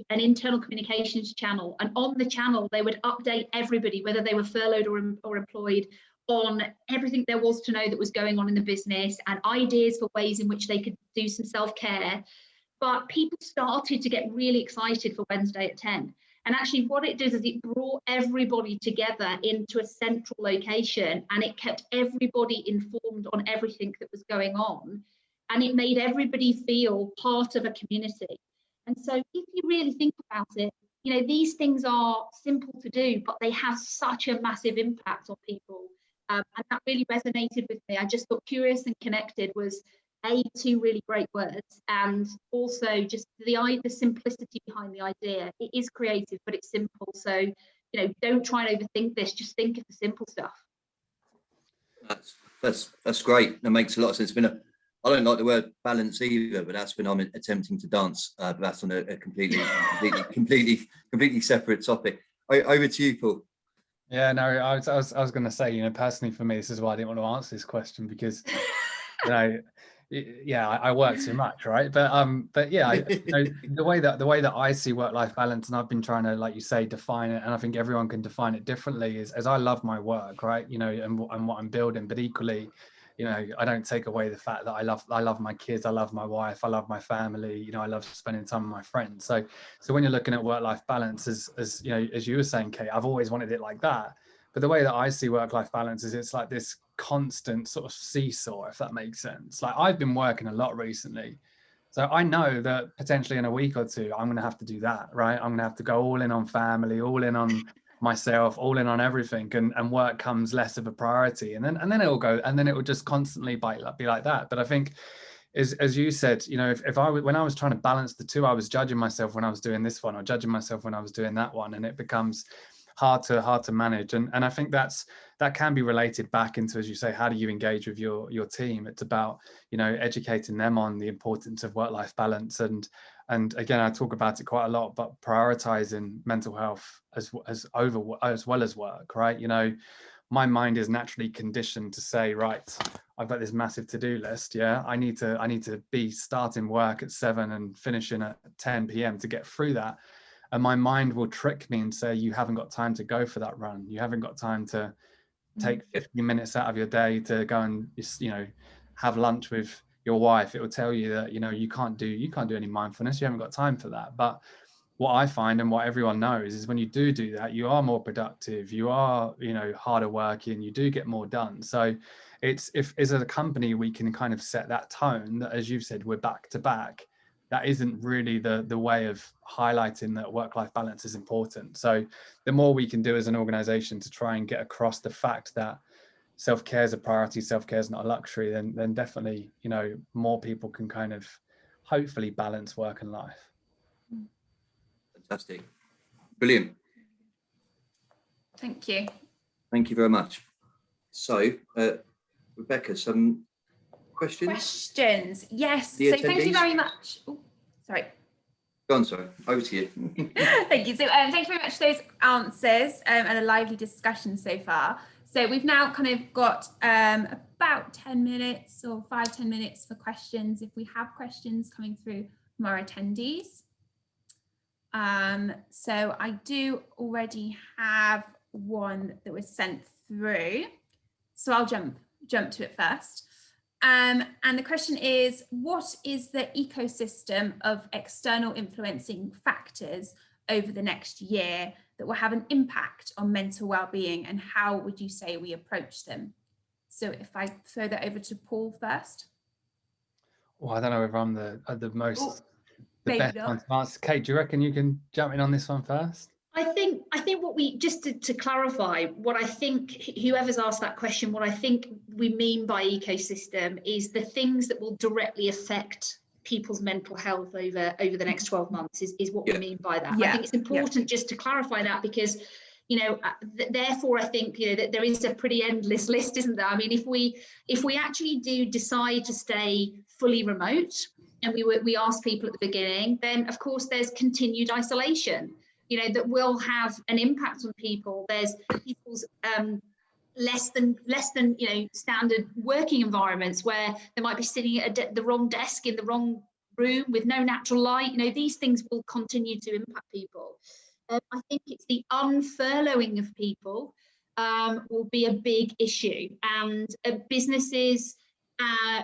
internal communications channel. And on the channel, they would update everybody, whether they were furloughed or employed, on everything there was to know that was going on in the business, and ideas for ways in which they could do some self-care. But people started to get really excited for Wednesday at 10. And actually what it did is it brought everybody together into a central location, and it kept everybody informed on everything that was going on. And it made everybody feel part of a community. And so if you really think about it, these things are simple to do, but they have such a massive impact on people. And that really resonated with me. I just thought Curious and Connected was two really great words, and also just the simplicity behind the idea. It is creative, but it's simple. So, don't try and overthink this. Just think of the simple stuff. That's great. That makes a lot of sense. I don't like the word balance either, but that's when I'm attempting to dance. But that's on a completely separate topic. Over to you, Paul. Yeah, no, I was going to say, personally for me, this is why I didn't want to answer this question, because, I work too much, right? But yeah, the way that I see work-life balance, and I've been trying to, like you say, define it, and I think everyone can define it differently, is as I love my work, right? And what I'm building, but equally, I don't take away the fact that I love my kids, I love my wife, I love my family, I love spending time with my friends. So when you're looking at work-life balance, as you were saying, Kate, I've always wanted it like that. But the way that I see work-life balance is it's like this constant sort of seesaw, if that makes sense. Like, I've been working a lot recently, so I know that potentially in a week or two, I'm going to have to do that, right? I'm going to have to go all in on family, all in on myself, all in on everything, and work comes less of a priority, and then it will go, and then it will just constantly be like that. But I think, as you said, when I was trying to balance the two, I was judging myself when I was doing this one, or judging myself when I was doing that one, and it becomes hard to manage. And I think that can be related back into, as you say, how do you engage with your team? It's about, you know, educating them on the importance of work-life balance. And again, I talk about it quite a lot, but prioritizing mental health as well as work, right? You know, my mind is naturally conditioned to say, right, I've got this massive to-do list. Yeah, I need to be starting work at 7 and finishing at 10 p.m. to get through that. And my mind will trick me and say, you haven't got time to go for that run. You haven't got time to take 15 minutes out of your day to go and, you know, have lunch with your wife. It will tell you that, you know, you can't do any mindfulness. You haven't got time for that. But what I find, and what everyone knows, is when you do that, you are more productive, you are, you know, harder working, you do get more done. So it's, if as a company we can kind of set that tone that, as you've said, we're back to back, that isn't really the way of highlighting that work-life balance is important. So the more we can do as an organization to try and get across the fact that self-care is a priority, self-care is not a luxury, then definitely, you know, more people can kind of hopefully balance work and life. Fantastic. Brilliant. Thank you. Thank you very much. So, Rebecca, some questions? Yes. The so thank you attendees? very much. Oh, sorry. Go on, sorry. Over to you. Thank you. So thank you very much for those answers and a lively discussion so far. So we've now kind of got about 10 minutes or 5-10 minutes for questions, if we have questions coming through from our attendees. So I do already have one that was sent through, so I'll jump to it first. And the question is, what is the ecosystem of external influencing factors over the next year that will have an impact on mental well-being, and how would you say we approach them? So if I throw that over to Paul first. Well, I don't know if I'm the best not. one to answer. Kate, do you reckon you can jump in on this one first? I think what we, just to clarify, what I think whoever's asked that question, what I think we mean by ecosystem is the things that will directly affect people's mental health over the next 12 months is what we mean by that. I think it's important just to clarify that, because, you know, therefore I think, you know, that there is a pretty endless list, isn't there? I mean, if we actually do decide to stay fully remote, and we asked people at the beginning, then of course there's continued isolation, you know, that will have an impact on people. There's people's less than you know, standard working environments where they might be sitting at the wrong desk in the wrong room with no natural light. You know, these things will continue to impact people. I think it's the unfurloughing of people will be a big issue, and businesses,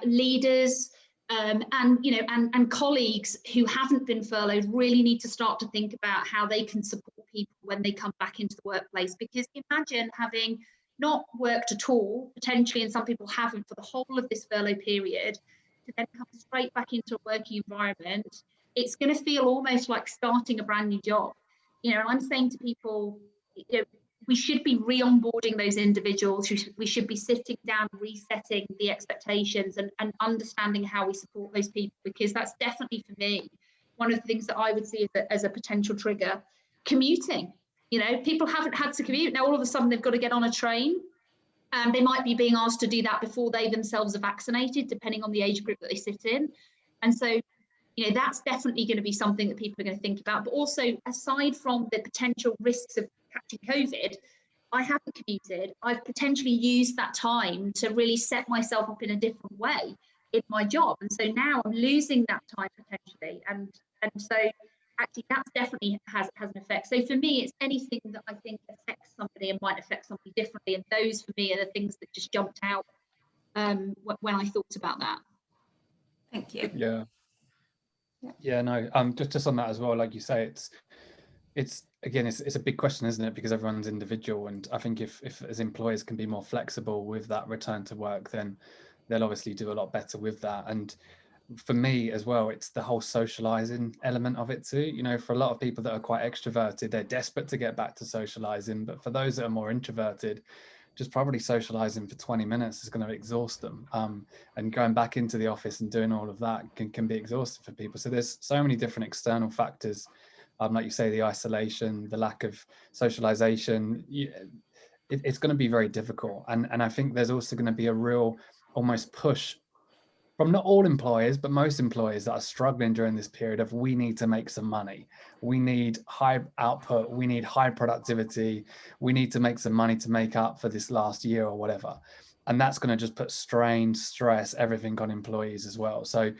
leaders, and you know, and colleagues who haven't been furloughed really need to start to think about how they can support people when they come back into the workplace. Because imagine having not worked at all, potentially, and some people haven't, for the whole of this furlough period, to then come straight back into a working environment. It's going to feel almost like starting a brand new job. You know, and I'm saying to people, you know, we should be re-onboarding those individuals. We should be sitting down, resetting the expectations, and understanding how we support those people, because that's definitely, for me, one of the things that I would see as a potential trigger. Commuting, you know, people haven't had to commute. Now all of a sudden they've got to get on a train, and they might be being asked to do that before they themselves are vaccinated, depending on the age group that they sit in. And so, you know, that's definitely going to be something that people are going to think about. But also, aside from the potential risks of catching COVID, I haven't commuted. I've potentially used that time to really set myself up in a different way in my job. And so now I'm losing that time potentially. And so actually that's definitely has an effect. So for me, it's anything that I think affects somebody and might affect somebody differently. And those for me are the things that just jumped out when I thought about that. Thank you. Yeah, no, just on that as well, like you say, it's again, it's a big question, isn't it? Because everyone's individual, and I think if as employers can be more flexible with that return to work, then they'll obviously do a lot better with that. And for me as well, it's the whole socializing element of it too. You know, for a lot of people that are quite extroverted, they're desperate to get back to socializing, but for those that are more introverted, just probably socializing for 20 minutes is going to exhaust them. And going back into the office and doing all of that can be exhausting for people. So there's so many different external factors like you say, the isolation, the lack of socialization, it's going to be very difficult. And I think there's also going to be a real almost push from not all employers, but most employers that are struggling during this period of, we need to make some money. We need high output. We need high productivity. We need to make some money to make up for this last year or whatever. And that's going to just put strain, stress, everything on employees as well. So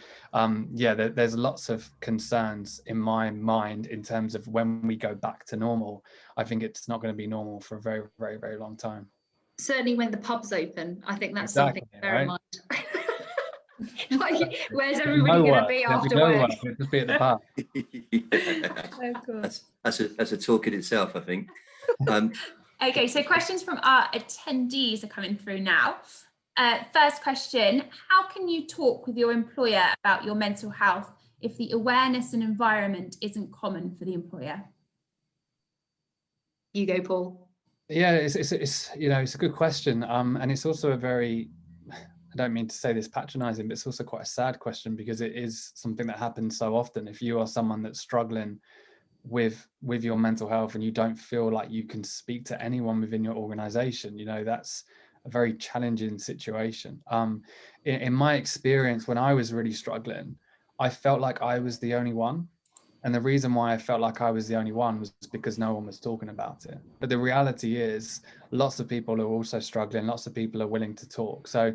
yeah, there's lots of concerns in my mind in terms of when we go back to normal. I think it's not going to be normal for a very, very, very long time. Certainly when the pubs open, I think that's Exactly, something to bear in right? mind. Like, where's everybody going to be after work? Just be at the pub. Oh, God. That's a talk in itself, I think. Okay, so questions from our attendees are coming through now. First question, how can you talk with your employer about your mental health if the awareness and environment isn't common for the employer? You go, Paul. Yeah, it's you know, it's a good question. And it's also a very, I don't mean to say this patronizing, but it's also quite a sad question, because it is something that happens so often. If you are someone that's struggling with your mental health and you don't feel like you can speak to anyone within your organization, you know, that's a very challenging situation. In my experience, when I was really struggling, I felt like I was the only one. And the reason why I felt like I was the only one was because no one was talking about it. But the reality is, lots of people are also struggling. Lots of people are willing to talk. So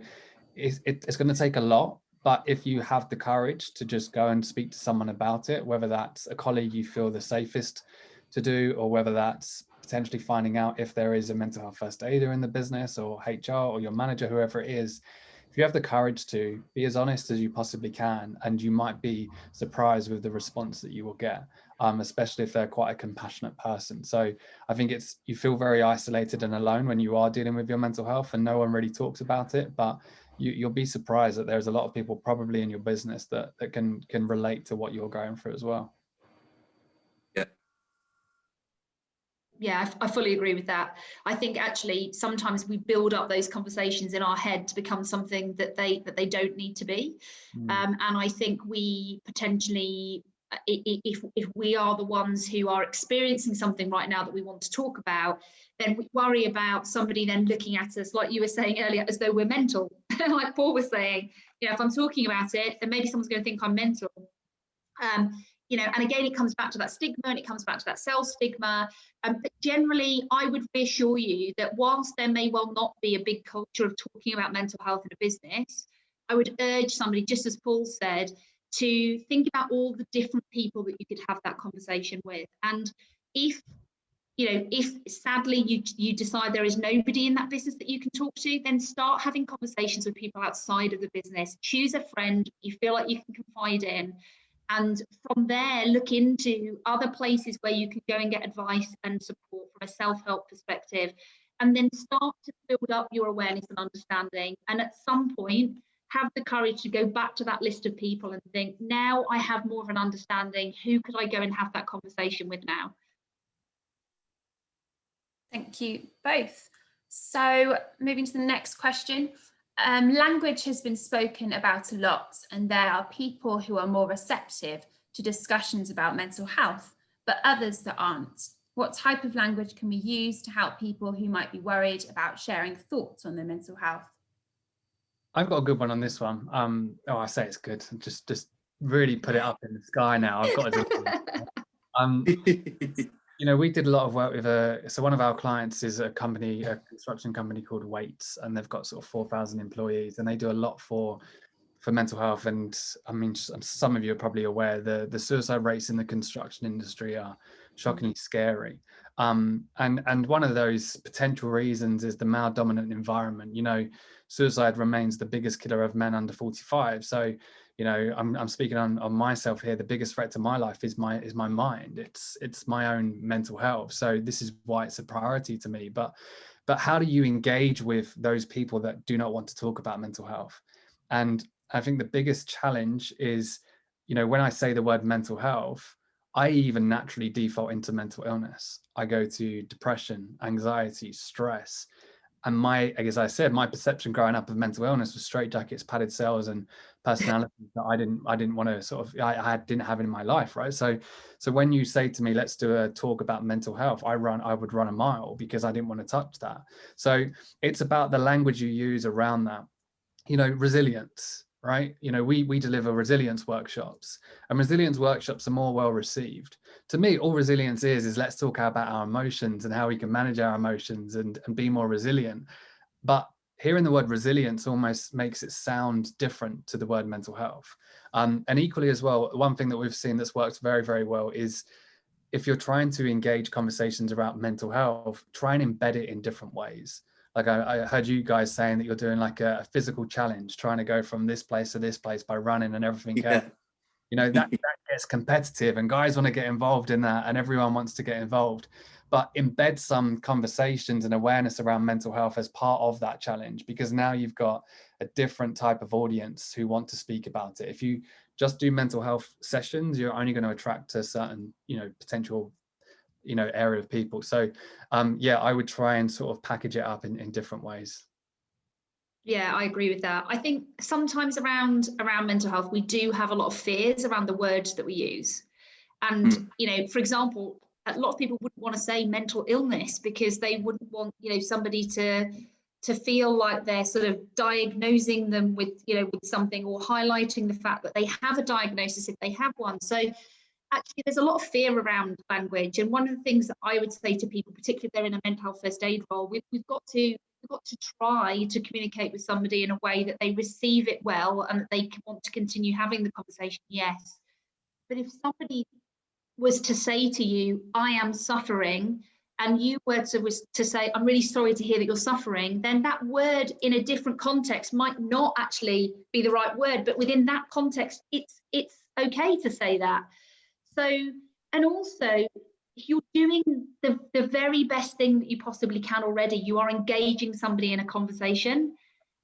it's going to take a lot. But if you have the courage to just go and speak to someone about it, whether that's a colleague you feel the safest to do, or whether that's potentially finding out if there is a mental health first aider in the business, or HR, or your manager, whoever it is, if you have the courage to be as honest as you possibly can, and you might be surprised with the response that you will get, especially if they're quite a compassionate person. So I think you feel very isolated and alone when you are dealing with your mental health, and no one really talks about it. But you'll be surprised that there's a lot of people probably in your business that can relate to what you're going through as well. Yeah, I fully agree with that. I think actually sometimes we build up those conversations in our head to become something that they don't need to be. And I think we potentially, if we are the ones who are experiencing something right now that we want to talk about, then we worry about somebody then looking at us, like you were saying earlier, as though we're mental. Like Paul was saying, you know, if I'm talking about it, then maybe someone's going to think I'm mental. You know, and again, it comes back to that stigma, and it comes back to that self-stigma. But generally, I would reassure you that whilst there may well not be a big culture of talking about mental health in a business, I would urge somebody, just as Paul said, to think about all the different people that you could have that conversation with. And if sadly you decide there is nobody in that business that you can talk to, then start having conversations with people outside of the business. Choose a friend you feel like you can confide in. And from there, look into other places where you can go and get advice and support from a self-help perspective, and then start to build up your awareness and understanding. And at some point, have the courage to go back to that list of people and think, now I have more of an understanding. Who could I go and have that conversation with now? Thank you both. So moving to the next question. Language has been spoken about a lot, and there are people who are more receptive to discussions about mental health, but others that aren't. What type of language can we use to help people who might be worried about sharing thoughts on their mental health? I've got a good one on this one. I say it's good. Just really put it up in the sky now. I've got to. You know, we did a lot of work with so one of our clients is a construction company called Waits, and they've got sort of 4,000 employees, and they do a lot for mental health. And I mean, some of you are probably aware the suicide rates in the construction industry are shockingly scary. And one of those potential reasons is the male dominant environment. You know, suicide remains the biggest killer of men under 45. So, you know, I'm speaking on myself here. The biggest threat to my life is my mind. It's my own mental health. So this is why it's a priority to me. But how do you engage with those people that do not want to talk about mental health? And I think the biggest challenge is, you know, when I say the word mental health, I even naturally default into mental illness. I go to depression, anxiety, stress. And as I said, my perception growing up of mental illness was straitjackets, padded cells, and personalities that I didn't want to I didn't have in my life, right? So when you say to me, let's do a talk about mental health, I would run a mile, because I didn't want to touch that. So it's about the language you use around that. Resilience, right? We deliver resilience workshops, and resilience workshops are more well received. To me, all resilience is let's talk about our emotions and how we can manage our emotions and be more resilient. But hearing the word resilience almost makes it sound different to the word mental health. And equally as well, one thing that we've seen that's worked very, very well is, if you're trying to engage conversations about mental health, try and embed it in different ways. Like I heard you guys saying that you're doing like a physical challenge, trying to go from this place to this place by running and everything else. That gets competitive, and guys want to get involved in that, and everyone wants to get involved. But embed some conversations and awareness around mental health as part of that challenge, because now you've got a different type of audience who want to speak about it. If you just do mental health sessions, you're only going to attract a certain, potential, area of people. So I would try and sort of package it up in different ways. Yeah, I agree with that. I think sometimes around mental health, we do have a lot of fears around the words that we use. And, for example, a lot of people wouldn't want to say mental illness, because they wouldn't want, somebody to feel like they're sort of diagnosing them with something, or highlighting the fact that they have a diagnosis if they have one. So actually, there's a lot of fear around language. And one of the things that I would say to people, particularly if they're in a mental health first aid role, we've got to try to communicate with somebody in a way that they receive it well, and that they want to continue having the conversation. Yes. But if somebody was to say to you, I am suffering, and you were to say, I'm really sorry to hear that you're suffering, then that word in a different context might not actually be the right word. But within that context, it's okay to say that. So, and also, you're doing the very best thing that you possibly can already. You are engaging somebody in a conversation.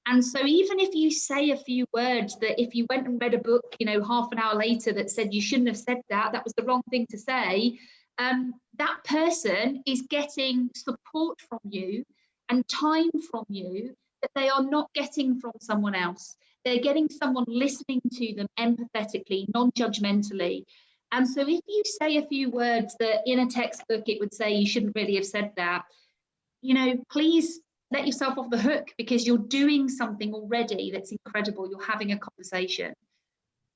And so even if you say a few words that, if you went and read a book, half an hour later that said you shouldn't have said that was the wrong thing to say, that person is getting support from you and time from you that they are not getting from someone else. They're getting someone listening to them empathetically, non-judgmentally. And so if you say a few words that in a textbook it would say you shouldn't really have said that, please let yourself off the hook, because you're doing something already that's incredible. You're having a conversation.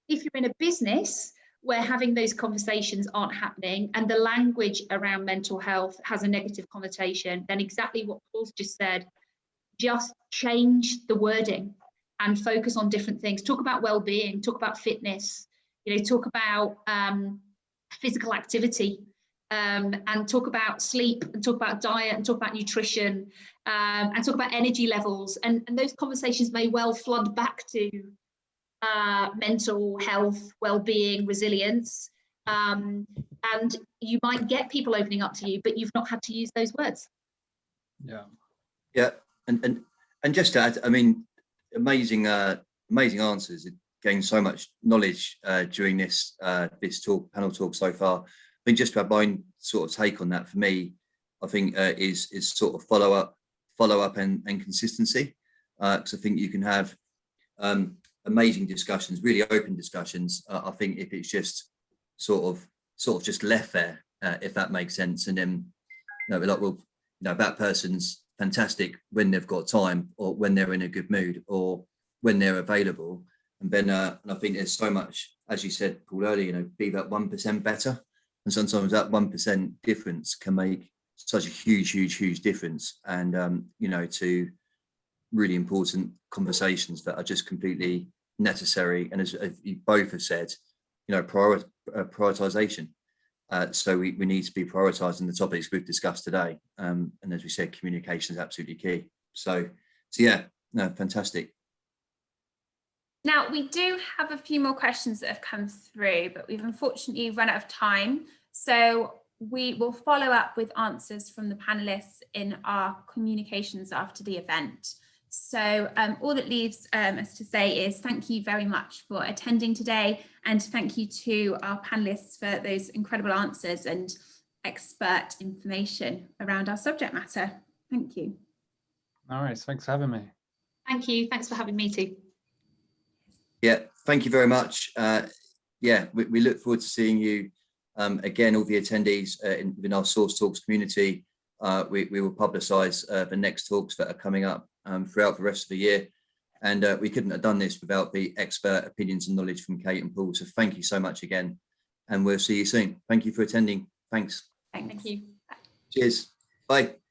If you're in a business where having those conversations aren't happening, and the language around mental health has a negative connotation, then exactly what Paul's just said, just change the wording and focus on different things. Talk about well-being, talk about fitness, talk about physical activity, and talk about sleep, and talk about diet, and talk about nutrition, and talk about energy levels. And those conversations may well flood back to mental health, well-being, resilience. And you might get people opening up to you, but you've not had to use those words. Yeah. And just to add, amazing answers. It gained so much knowledge during this panel talk so far. I think just to have my sort of take on that, for me, I think is sort of follow up and consistency. Because I think you can have amazing discussions, really open discussions. I think if it's just sort of just left there, if that makes sense, and then that person's fantastic when they've got time, or when they're in a good mood, or when they're available. And then and I think there's so much, as you said, Paul, earlier, be that 1% better. And sometimes that 1% difference can make such a huge difference. And, to really important conversations that are just completely necessary. And as you both have said, prioritization. So we need to be prioritizing the topics we've discussed today. And as we said, communication is absolutely key. So yeah, no, fantastic. Now, we do have a few more questions that have come through, but we've unfortunately run out of time. So we will follow up with answers from the panelists in our communications after the event. So all that leaves us to say is thank you very much for attending today, and thank you to our panelists for those incredible answers and expert information around our subject matter. Thank you. All right, thanks for having me. Thank you. Thanks for having me too. Yeah, thank you very much. Yeah, we look forward to seeing you again, all the attendees within our Source Talks community. We will publicise the next talks that are coming up throughout the rest of the year. And we couldn't have done this without the expert opinions and knowledge from Kate and Paul. So thank you so much again. And we'll see you soon. Thank you for attending. Thanks. Thank you. Cheers. Bye.